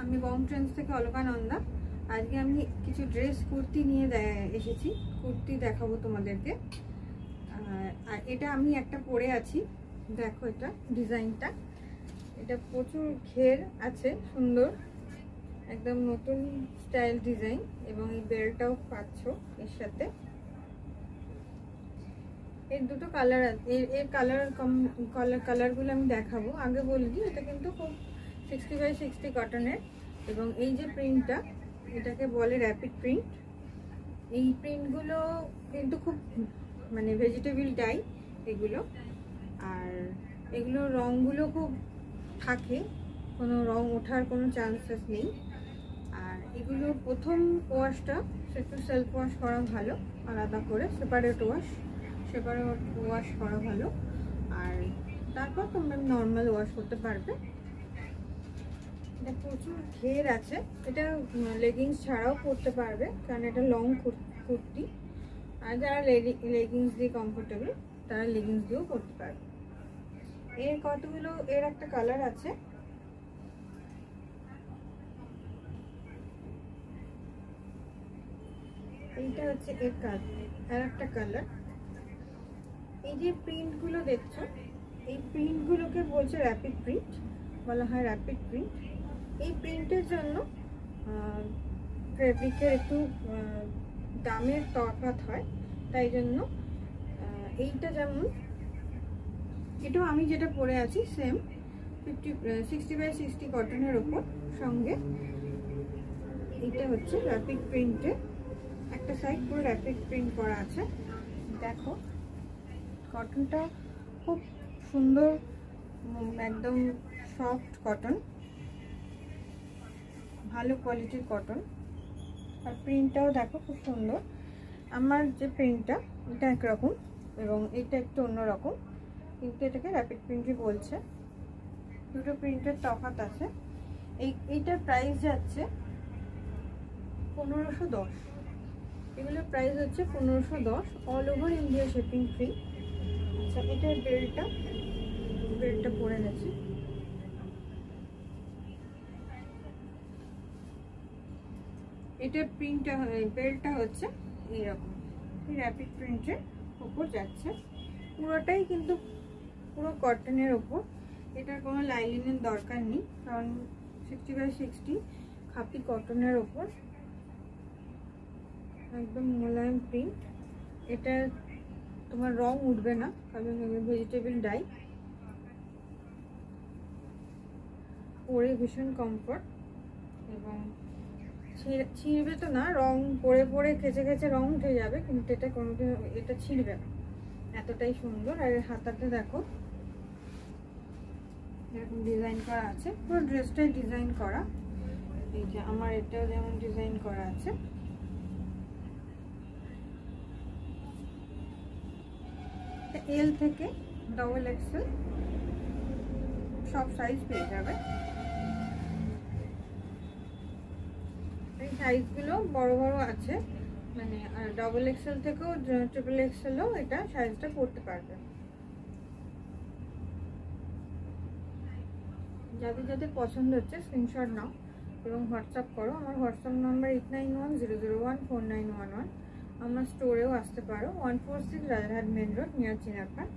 আমি বং ট্রেন্ডস থেকে অলকানন্দা। আজকে আমি কিছু ড্রেস কুর্তি নিয়ে এসেছি, কুর্তি দেখাবো তোমাদেরকে। আর এটা আমি একটা পরে আছি, দেখো এটা ডিজাইনটা, এটা প্রচুর ঘের আছে, সুন্দর একদম নতুন স্টাইল ডিজাইন, এবং এই বেল্টটাও পাচ্ছ এর সাথে। এর দুটো কালার, এর কালারগুলো আমি দেখাবো। আগে বলে দিই, এটা কিন্তু খুব 60x60 কটনের, এবং এই যে প্রিন্টটা, এটাকে বলে র্যাপিড প্রিন্ট। এই প্রিন্টগুলো কিন্তু খুব মানে ভেজিটেবল ডাই এগুলো, আর এগুলো রঙগুলো খুব থাকে, কোনো রং ওঠার কোনো চান্সেস নেই। আর এগুলো প্রথম ওয়াশটা একটু সেলফ ওয়াশ করা ভালো, আলাদা করে সেপারেট ওয়াশ করা ভালো, আর তারপর তোমরা নর্মাল ওয়াশ করতে পারবে। এটা প্রচুর ঘের আছে, এটা লেগিংস ছাড়াও পরতে পারবে, কারণ এটা লং কুর্তি। আর যারা লেগিংস দিয়ে কমফোর্টেবল তারা লেগিংস দিয়েও পরতে পারবে। এর একটা কালার আছে, এইটা হচ্ছে এর একটা কালার। এই যে প্রিন্টগুলো দেখছো, এই প্রিন্টগুলোকে বলছে র্যাপিড প্রিন্ট, বলা হয় র্যাপিড প্রিন্ট। এই প্রিন্টের জন্য ফেব্রিকের একটু দামের তফাৎ হয়, তাই জন্য এইটা যেমন, এটাও আমি যেটা পরে আছি সেম 60x60 কটনের ওপর, সঙ্গে এইটা হচ্ছে র্যাপিড প্রিন্টে, একটা সাইড পুরো র্যাপিড প্রিন্ট করা আছে। দেখো কটনটা খুব সুন্দর, একদম সফট কটন, ভালো কোয়ালিটির কটন। আর প্রিন্টটাও দেখো খুব সুন্দর। আমার যে প্রিন্টটা এটা একরকম, এবং এটা একটু অন্যরকম, কিন্তু এটাকে র্যাপিড প্রিন্টই বলছে। দুটো প্রিন্টের তফাৎ আছে। এইটার প্রাইস যাচ্ছে 1510। এগুলোর প্রাইস হচ্ছে 1510, all over India shipping free. আচ্ছা, এটার বেল্টটা পরে গেছে। এটার বেল্টটা হচ্ছে এইরকম, র্যাপিড প্রিন্টের ওপর যাচ্ছে, পুরোটাই কিন্তু পুরো কটনের ওপর। এটার কোনো লাইলিনের দরকার নেই, কারণ 60x60 খাপি কটনের ওপর, একদম মোলায়েম প্রিন্ট। এটা তোমার রং উঠবে না, কারণ ভেজিটেবল ডাই, পরে ভীষণ কমফর্ট, এবং ছিঁড়বে তো না, রং পরে খেচে রং উঠে যাবে, কিন্তু এটা কোনোদিন এটা ছিঁড়বে না, এতটাই সুন্দর। আর হাতাটা দেখো এরকম ডিজাইন করা আছে, পুরো ড্রেসটাই ডিজাইন করা। এই যে আমার এটাও যেমন ডিজাইন করা আছে। এল থেকে XXL সব সাইজ পেয়ে যাবে। এই সাইজগুলো বড় আছে, মানে XXL থেকেও XXLও এটা সাইজটা পড়তে পারবে। যাদের পছন্দ হচ্ছে স্ক্রিনশট নাও এবং হোয়াটসঅ্যাপ করো। আমার হোয়াটসঅ্যাপ নাম্বার 8910014911। আমার স্টোরেও আসতে পারো, 146 রাজারহাট মেন রোড, নিয়ার চিনাপাড়।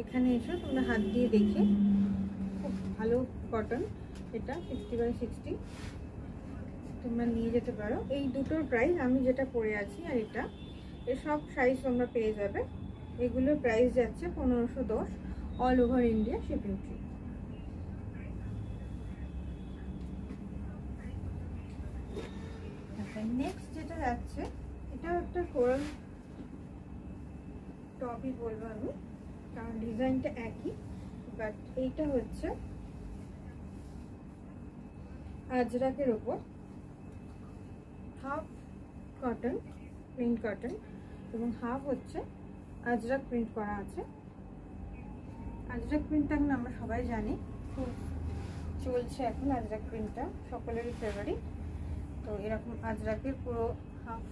এখানে এসো, তোমরা হাত দিয়ে দেখে, খুব ভালো কটন, এটা 60x60 তোমরা নিয়ে যেতে পারো। এই দুটোর প্রাইস, আমি যেটা পরে আছি আর এটা, এর সব সাইজ তোমরা পেয়ে যাবে। এগুলোর প্রাইস যাচ্ছে 1510, all over India shipping free. Next যেটা যাচ্ছে, এটা একটা কোরাল টপই বলবো আমি, কারণ ডিজাইনটা একই, বাট এইটা হচ্ছে আজরাকের ওপর, হাফ কটন, প্রিন্ট কটন, এবং হাফ হচ্ছে আজরাক প্রিন্ট করা আছে। আজরাক প্রিন্টটা এখন আমরা সবাই জানি, খুব চলছে এখন আজরাক প্রিন্টটা, সকলেরই ফেভারিট। তো এরকম আজরাকের পুরো হাফ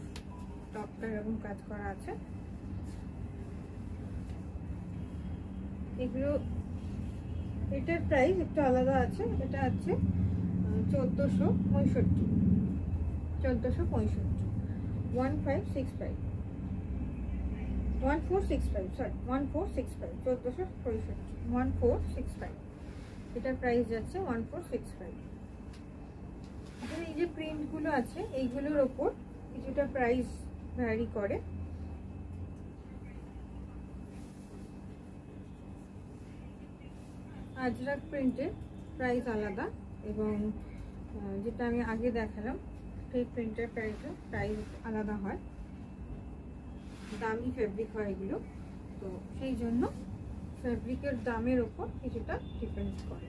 টপটা এরকম কাজ করা আছে। এগুলো, এটার প্রাইস একটু আলাদা আছে, এটা আছে 1465, 1465, 1565, 1465, সরি 1465, 1465, 1465, এটার প্রাইস যাচ্ছে 1465। এই যে প্রিন্টগুলো আছে এইগুলোর ওপর কিছুটা প্রাইস ভ্যারি করে। আজরাক প্রিন্টের প্রাইস আলাদা এবং যেটা আমি আগে দেখালাম সেই প্রিন্টের প্রাইস আলাদা হয়, দামি ফেব্রিক হয় এগুলো, তো সেই জন্য ফেব্রিকের দামের ওপর কিছুটা ডিপেন্ড করে।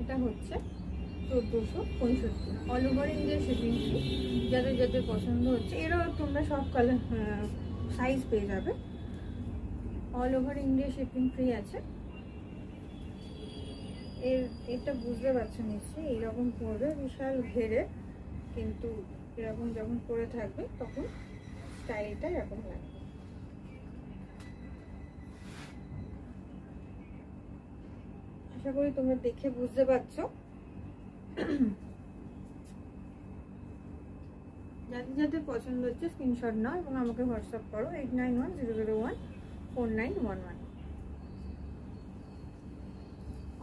এটা হচ্ছে 1465, all over India shipping free. যাদের যাদের পছন্দ হচ্ছে এরও তোমরা সব কালার সাইজ পেয়ে যাবে, all over India shipping free আছে। এটা বুঝতে পারছো নিশ্চয়ই, এইরকম পরবে বিশাল ঘেরে, কিন্তু এরকম যখন পরে থাকবে তখন স্টাইলটা এরকম লাগবে। আশা করি তোমরা দেখে বুঝতে পারছো। যাদের যাদের পছন্দ হচ্ছে স্ক্রিনশট নাও এবং আমাকে হোয়াটসঅ্যাপ করো 8910014911।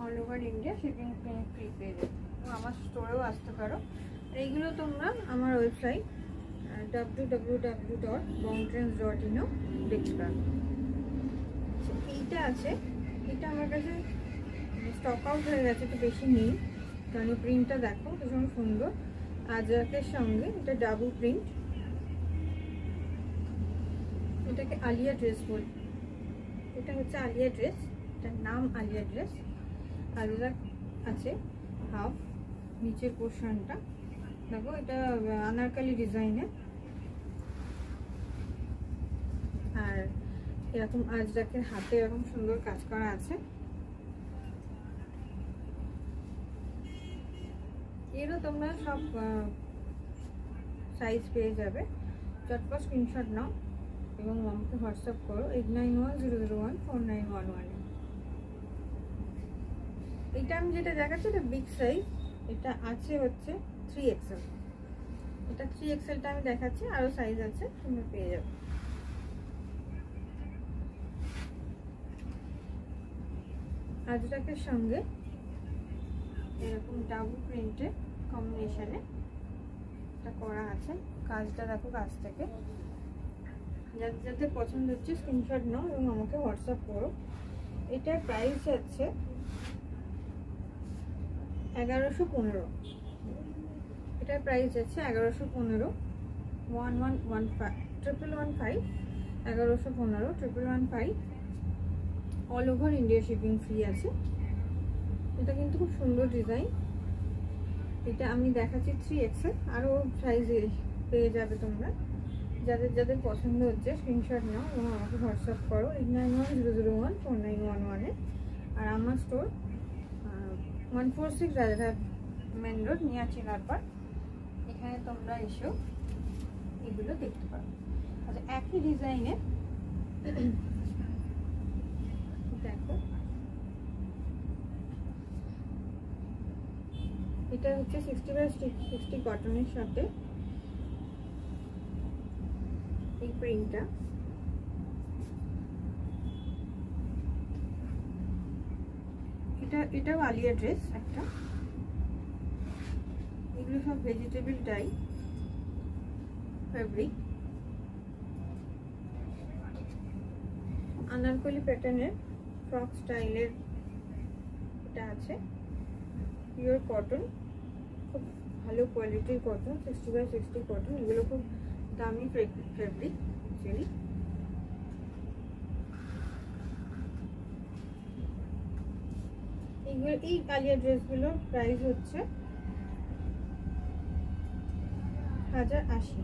All over India shipping free পেয়ে যাবে, আমার স্টোরেও আসতে পারো। এইগুলো তোমরা আমার ওয়েবসাইট www.boundtrends.in দেখতে পারো। এইটা আছে, এটা আমার কাছে স্টক আউট হয়ে গেছে, একটু বেশি নেই, কারণ প্রিন্টটা দেখো ভীষণ সুন্দর। আজরাকের সঙ্গে এটা ডাবল প্রিন্ট, এটাকে আলিয়া ড্রেস বলি। এটা হচ্ছে আলিয়া ড্রেস, এটার নাম আলিয়া ড্রেস। আজরাক আছে হাফ, নিচের পোর্শনটা দেখো এটা আনারকালি ডিজাইনের, আর এরকম আজরাকের হাতে এরকম সুন্দর কাজ করা আছে। এরও তোমরা সব সাইজ পেয়ে যাবে। চটপট স্ক্রিনশট নাও এবং আমাকে হোয়াটসঅ্যাপ করো 8910014911। এটা আমি যেটা দেখাচ্ছি এটা বিগ সাইজ, এটা আছে হচ্ছে 3XL, এটা 3XLটা আমি দেখাচ্ছি, আরও সাইজ আছে তোমরা পেয়ে যাবে। আজরাকের সঙ্গে এরকম ডাবল প্রিন্টের কম্বিনেশনে এটা করা আছে, কাজটা দেখো কাছ থেকে। যাদের যাদের পছন্দ হচ্ছে স্ক্রিনশট নাও এবং আমাকে হোয়াটসঅ্যাপ করো। এটার প্রাইস যাচ্ছে 1115, এটার প্রাইস যাচ্ছে 1115, 1115, 1115, all over India shipping free আছে। এটা কিন্তু খুব সুন্দর ডিজাইন। এটা আমি দেখাচ্ছি 3XL, আরও সাইজে পেয়ে যাবে তোমরা। যাদের যাদের পছন্দ হচ্ছে স্ক্রিনশট নাও এবং আমাকে হোয়াটসঅ্যাপ করো 8910014911। আর আমার store 146 Rajarhat main road, near Chinar Park. এখানে তোমরা এসেও এগুলো দেখতে পারো। আচ্ছা, একই ডিজাইনের দেখো, এটা হচ্ছে 60/60 কটনের সাথে এই প্রিন্টটা। এটাও আলিয়া ড্রেস একটা। এগুলো সব ভেজিটেবল ডাই ফেব্রিক, আনারকলি প্যাটার্নের ফ্রক স্টাইলের এটা আছে। পিওর কটন, খুব ভালো কোয়ালিটির কটন, 60/60 কটন। এগুলো খুব দামি ফেব্রিক অ্যাকচুয়ালি। এইগুলো এই আলিয়া ড্রেসগুলোর প্রাইস হচ্ছে 1080।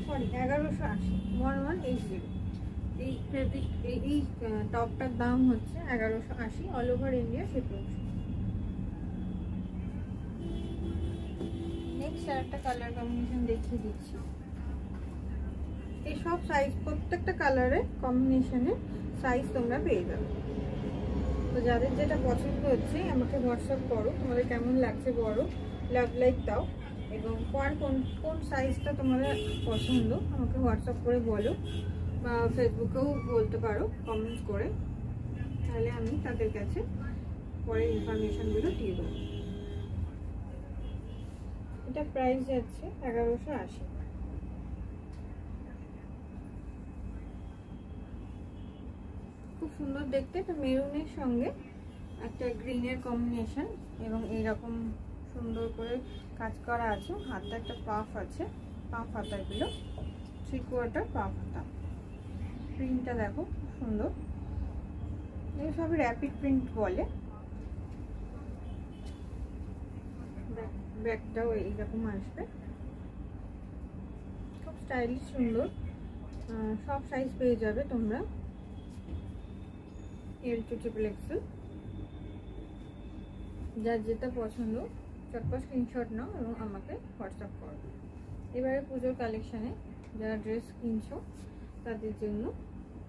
সরি 1180, 1180। এই ফেব্রিক এই টপটার দাম হচ্ছে 1180, all over India shipping. Next আরেকটা কালার কম্বিনেশন দেখিয়ে দিচ্ছি। এই সব সাইজ প্রত্যেকটা কালারে কম্বিনেশনে সাইজ তোমরা পেয়ে যাবে। তো যাদের যেটা পছন্দ হচ্ছে আমাকে হোয়াটসঅ্যাপ করো, তোমাদের কেমন লাগছে বড় লাভ লাইক দাও, এবং কোন সাইজটা তোমাদের পছন্দ আমাকে হোয়াটসঅ্যাপ করে বলো, বা ফেসবুকেও বলতে পারো কমেন্টস করে, তাহলে আমি তাদের কাছে পরে ইনফরমেশনগুলো দিয়ে দেবো। এটা প্রাইস যাচ্ছে 1180। খুব সুন্দর দেখতে, এটা মেরুনের সঙ্গে একটা গ্রিনের কম্বিনেশন, এবং এইরকম সুন্দর করে কাজ করা আছে। হাতে একটা পাফ আছে, পাফ হাতাগুলো 3/4 পাফ হাতা। প্রিন্টটা দেখো সুন্দর, এগুলো সবই র্যাপিড প্রিন্ট বলে। ব্যাগটাও এইরকম আসবে, খুব স্টাইলিশ সুন্দর। সব সাইজ পেয়ে যাবে তোমরা, L to XXL। যার যেটা পছন্দ চটপট স্ক্রিনশট নাও এবং আমাকে হোয়াটসঅ্যাপ করো। এবারে পুজোর কালেকশানে যারা ড্রেস কিনছো তাদের জন্য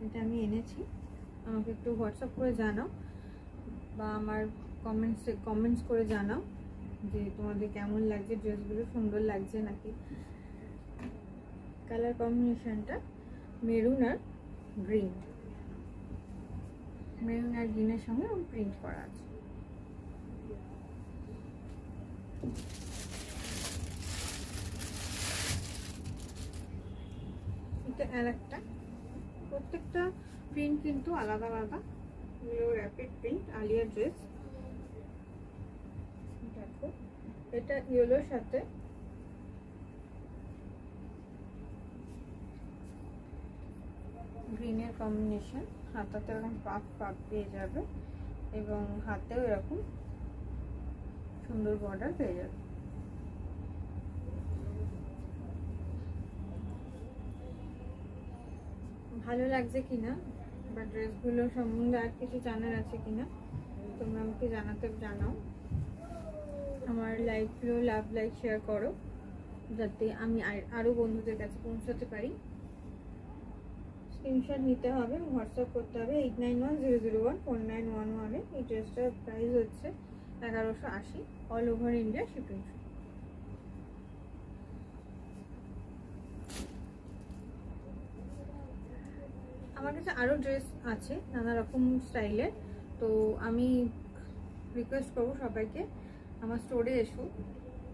এটা আমি এনেছি, আমাকে একটু হোয়াটসঅ্যাপ করে জানাও, বা আমার কমেন্টস করে জানাও যে তোমাদের কেমন লাগছে, ড্রেসগুলো সুন্দর লাগছে নাকি। কালার কম্বিনেশনটা মেরুন আর গ্রিন, মেরুন আর গ্রিনের সঙ্গে প্রিন্ট করা আছে। এটা আরেকটা, প্রত্যেকটা প্রিন্ট কিন্তু আলাদা আলাদা, এগুলো র্যাপিড প্রিন্ট আলিয়া ড্রেস। দেখো এটা ইয়েলোর সাথে গ্রিনের কম্বিনেশন, হাতাতে এরকম পাফ পাফ পেয়ে যাবে এবং হাতেও এরকম সুন্দর বর্ডার পেয়ে যাবে। ভালো লাগছে কিনা বা ড্রেসগুলো সম্বন্ধে আর কিছু জানার আছে কিনা তোমরা আমাকে জানাও। আমার লাইভগুলো লাইক শেয়ার করো, যাতে আমি আরও বন্ধুদের কাছে পৌঁছাতে পারি। স্ক্রিনশট নিতে হবে, হোয়াটসঅ্যাপ করতে হবে 8910014911। এই ড্রেসটার প্রাইস হচ্ছে 1180, all over India shipping free. আমার কাছে আরও ড্রেস আছে নানা রকম স্টাইলের, তো আমি রিকোয়েস্ট করবো সবাইকে আমার স্টোরে এসো,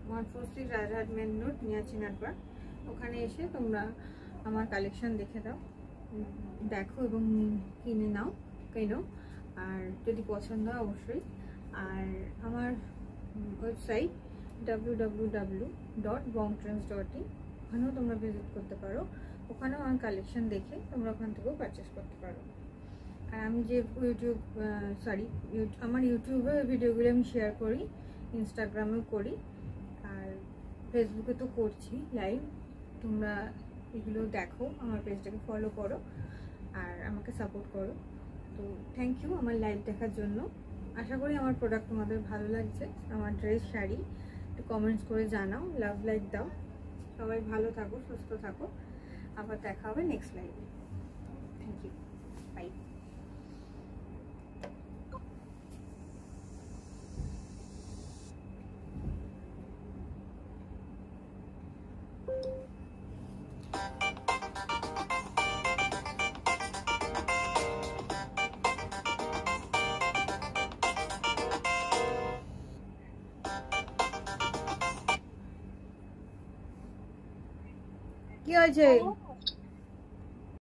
143 রাজহাট মেন রোড, মিয়াচিনাটপাড়। ওখানে এসে তোমরা আমার কালেকশন দেখে দেখো এবং কিনে নাও কেনো, আর যদি পছন্দ হয় অবশ্যই। আর আমার ওয়েবসাইট www.bongtrends.in, ওখানেও তোমরা ভিজিট করতে পারো, ওখানেও আমার কালেকশন দেখে তোমরা ওখান থেকেও পারচেস করতে পারো। আর আমি যে আমার ইউটিউবে ভিডিওগুলো আমি শেয়ার করি, ইনস্টাগ্রামেও করি, আর ফেসবুকে তো করছি লাইভ। তোমরা এগুলো দেখো, আমার পেজটাকে ফলো করো আর আমাকে সাপোর্ট করো। তো থ্যাংক ইউ আমার লাইভ দেখার জন্য। আশা করি আমার প্রোডাক্ট তোমাদের ভালো লাগছে, আমার ড্রেস শাড়ি। একটু কমেন্টস করে জানাও, লাভ লাইক দাও। সবাই ভালো থাকো, সুস্থ থাকো, আবার দেখা হবে নেক্সট লাইভে। Thank you, bye. কি হয়েছে?